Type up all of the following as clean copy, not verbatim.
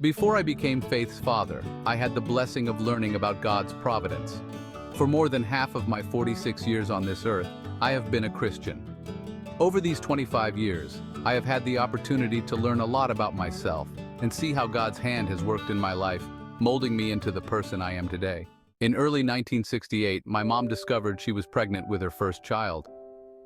Before I became Faith's father, I had the blessing of learning about God's providence. For more than half of my 46 years on this earth, I have been a Christian. Over these 25 years, I have had the opportunity to learn a lot about myself and see how God's hand has worked in my life, molding me into the person I am today. In early 1968, my mom discovered she was pregnant with her first child.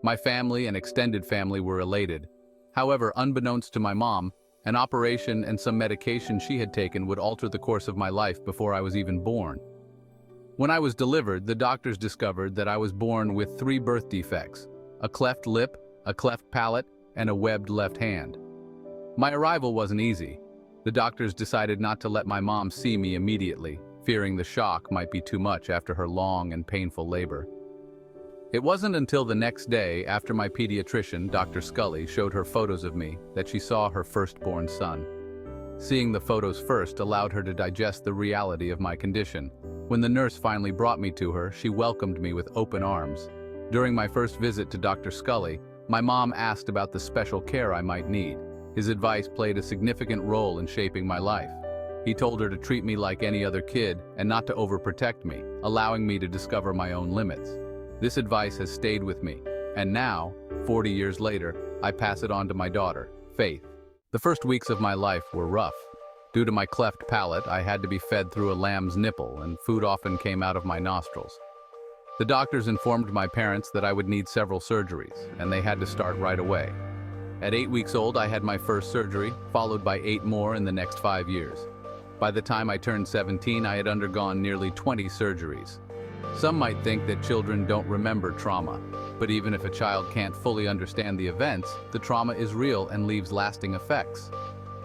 My family and extended family were elated. However, unbeknownst to my mom, an operation and some medication she had taken would alter the course of my life before I was even born. When I was delivered, the doctors discovered that I was born with 3 birth defects: a cleft lip, a cleft palate, and a webbed left hand. My arrival wasn't easy. The doctors decided not to let my mom see me immediately, fearing the shock might be too much after her long and painful labor. It wasn't until the next day, after my pediatrician, Dr. Scully, showed her photos of me, that she saw her firstborn son. Seeing the photos first allowed her to digest the reality of my condition. When the nurse finally brought me to her, she welcomed me with open arms. During my first visit to Dr. Scully, my mom asked about the special care I might need. His advice played a significant role in shaping my life. He told her to treat me like any other kid and not to overprotect me, allowing me to discover my own limits. This advice has stayed with me, and now, 40 years later, I pass it on to my daughter, Faith. The first weeks of my life were rough. Due to my cleft palate, I had to be fed through a lamb's nipple, and food often came out of my nostrils. The doctors informed my parents that I would need several surgeries, and they had to start right away. At 8 weeks old, I had my first surgery, followed by 8 more in the next 5 years. By the time I turned 17, I had undergone nearly 20 surgeries. Some might think that children don't remember trauma, but even if a child can't fully understand the events, the trauma is real and leaves lasting effects.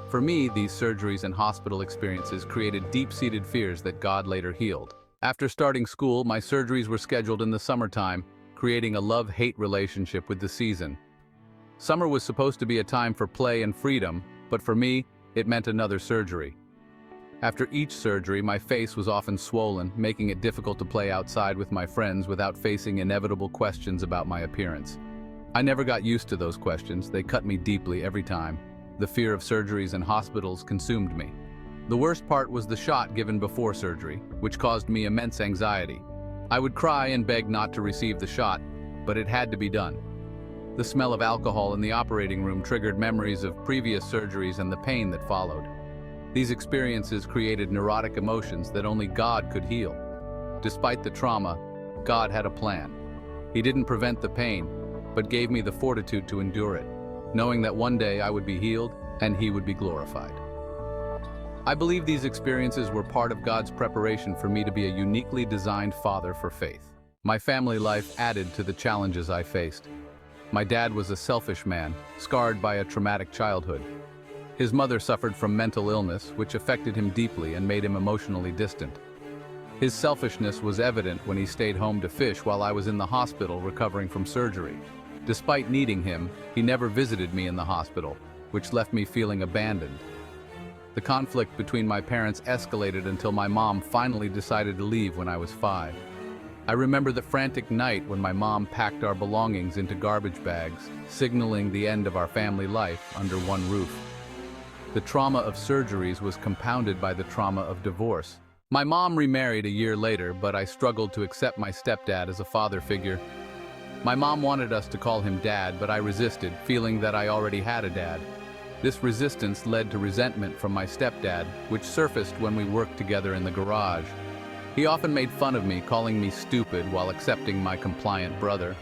For me, these surgeries and hospital experiences created deep-seated fears that God later healed. After starting school, my surgeries were scheduled in the summertime, creating a love-hate relationship with the season. Summer was supposed to be a time for play and freedom, but for me, it meant another surgery. After each surgery, my face was often swollen, making it difficult to play outside with my friends without facing inevitable questions about my appearance. I never got used to those questions. They cut me deeply every time. The fear of surgeries and hospitals consumed me. The worst part was the shot given before surgery, which caused me immense anxiety. I would cry and beg not to receive the shot, but it had to be done. The smell of alcohol in the operating room triggered memories of previous surgeries and the pain that followed. These experiences created neurotic emotions that only God could heal. Despite the trauma, God had a plan. He didn't prevent the pain, but gave me the fortitude to endure it, knowing that one day I would be healed and He would be glorified. I believe these experiences were part of God's preparation for me to be a uniquely designed father for Faith. My family life added to the challenges I faced. My dad was a selfish man, scarred by a traumatic childhood. His mother suffered from mental illness, which affected him deeply and made him emotionally distant. His selfishness was evident when he stayed home to fish while I was in the hospital recovering from surgery. Despite needing him, he never visited me in the hospital, which left me feeling abandoned. The conflict between my parents escalated until my mom finally decided to leave when I was 5. I remember the frantic night when my mom packed our belongings into garbage bags, signaling the end of our family life under one roof. The trauma of surgeries was compounded by the trauma of divorce. My mom remarried a year later, but I struggled to accept my stepdad as a father figure. My mom wanted us to call him Dad, but I resisted, feeling that I already had a dad. This resistance led to resentment from my stepdad, which surfaced when we worked together in the garage. He often made fun of me, calling me stupid while accepting my compliant brother.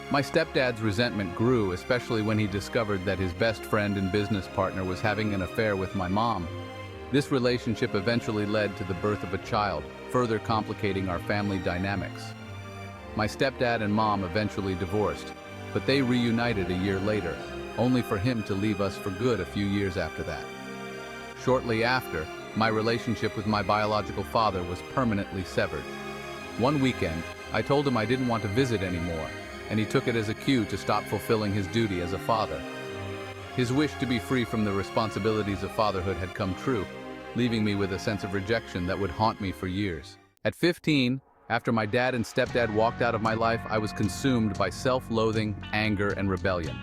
My stepdad's resentment grew, especially when he discovered that his best friend and business partner was having an affair with my mom. This relationship eventually led to the birth of a child, further complicating our family dynamics. My stepdad and mom eventually divorced, but they reunited a year later, only for him to leave us for good a few years after that. Shortly after, my relationship with my biological father was permanently severed. One weekend, I told him I didn't want to visit anymore, and he took it as a cue to stop fulfilling his duty as a father. His wish to be free from the responsibilities of fatherhood had come true, leaving me with a sense of rejection that would haunt me for years. At 15, after my dad and stepdad walked out of my life, I was consumed by self-loathing, anger, and rebellion.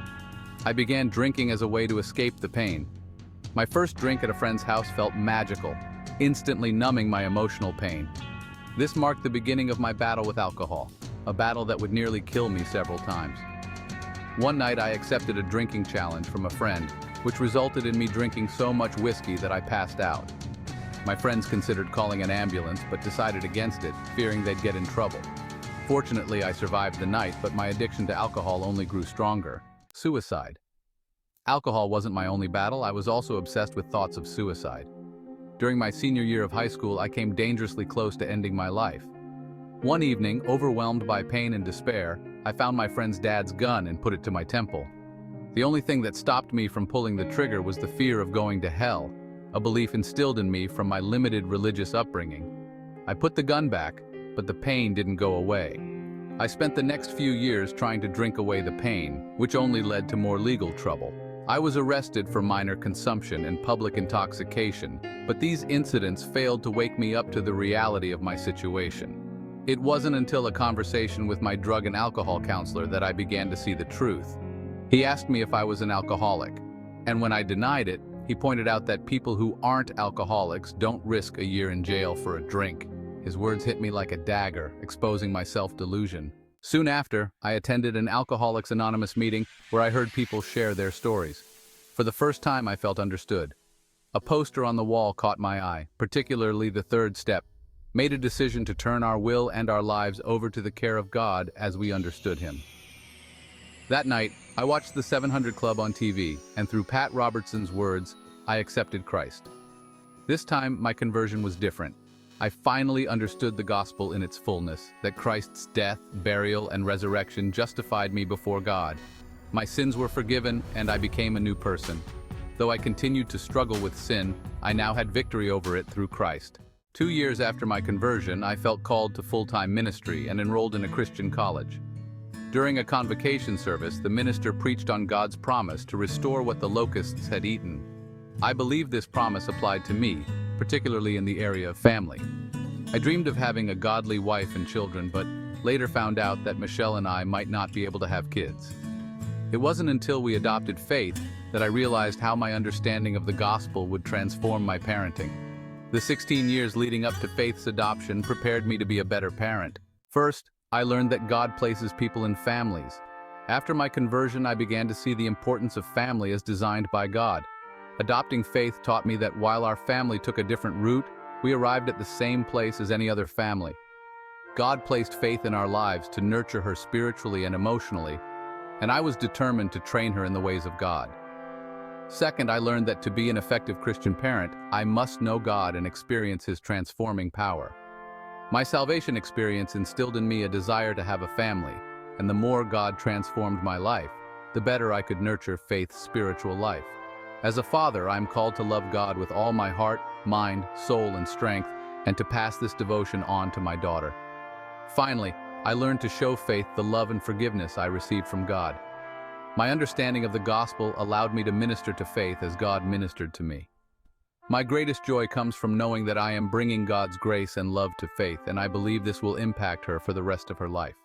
I began drinking as a way to escape the pain. My first drink at a friend's house felt magical, instantly numbing my emotional pain. This marked the beginning of my battle with alcohol, a battle that would nearly kill me several times. One night I accepted a drinking challenge from a friend, which resulted in me drinking so much whiskey that I passed out. My friends considered calling an ambulance but decided against it, fearing they'd get in trouble. Fortunately, I survived the night, but my addiction to alcohol only grew stronger. Suicide. Alcohol wasn't my only battle, I was also obsessed with thoughts of suicide. During my senior year of high school, I came dangerously close to ending my life. One evening, overwhelmed by pain and despair, I found my friend's dad's gun and put it to my temple. The only thing that stopped me from pulling the trigger was the fear of going to hell, a belief instilled in me from my limited religious upbringing. I put the gun back, but the pain didn't go away. I spent the next few years trying to drink away the pain, which only led to more legal trouble. I was arrested for minor consumption and public intoxication, but these incidents failed to wake me up to the reality of my situation. It wasn't until a conversation with my drug and alcohol counselor that I began to see the truth. He asked me if I was an alcoholic, and when I denied it, he pointed out that people who aren't alcoholics don't risk a year in jail for a drink. His words hit me like a dagger, exposing my self-delusion. Soon after, I attended an Alcoholics Anonymous meeting where I heard people share their stories. For the first time, I felt understood. A poster on the wall caught my eye, particularly the third step: made a decision to turn our will and our lives over to the care of God as we understood Him. That night, I watched the 700 Club on TV, and through Pat Robertson's words, I accepted Christ. This time, my conversion was different. I finally understood the gospel in its fullness, that Christ's death, burial, and resurrection justified me before God. My sins were forgiven, and I became a new person. Though I continued to struggle with sin, I now had victory over it through Christ. 2 years after my conversion, I felt called to full-time ministry and enrolled in a Christian college. During a convocation service, the minister preached on God's promise to restore what the locusts had eaten. I believed this promise applied to me, particularly in the area of family. I dreamed of having a godly wife and children, but later found out that Michelle and I might not be able to have kids. It wasn't until we adopted Faith that I realized how my understanding of the gospel would transform my parenting. The 16 years leading up to Faith's adoption prepared me to be a better parent. First, I learned that God places people in families. After my conversion, I began to see the importance of family as designed by God. Adopting Faith taught me that while our family took a different route, we arrived at the same place as any other family. God placed Faith in our lives to nurture her spiritually and emotionally, and I was determined to train her in the ways of God. Second, I learned that to be an effective Christian parent, I must know God and experience His transforming power. My salvation experience instilled in me a desire to have a family, and the more God transformed my life, the better I could nurture Faith's spiritual life. As a father, I am called to love God with all my heart, mind, soul, and strength, and to pass this devotion on to my daughter. Finally, I learned to show Faith the love and forgiveness I received from God. My understanding of the gospel allowed me to minister to Faith as God ministered to me. My greatest joy comes from knowing that I am bringing God's grace and love to Faith, and I believe this will impact her for the rest of her life.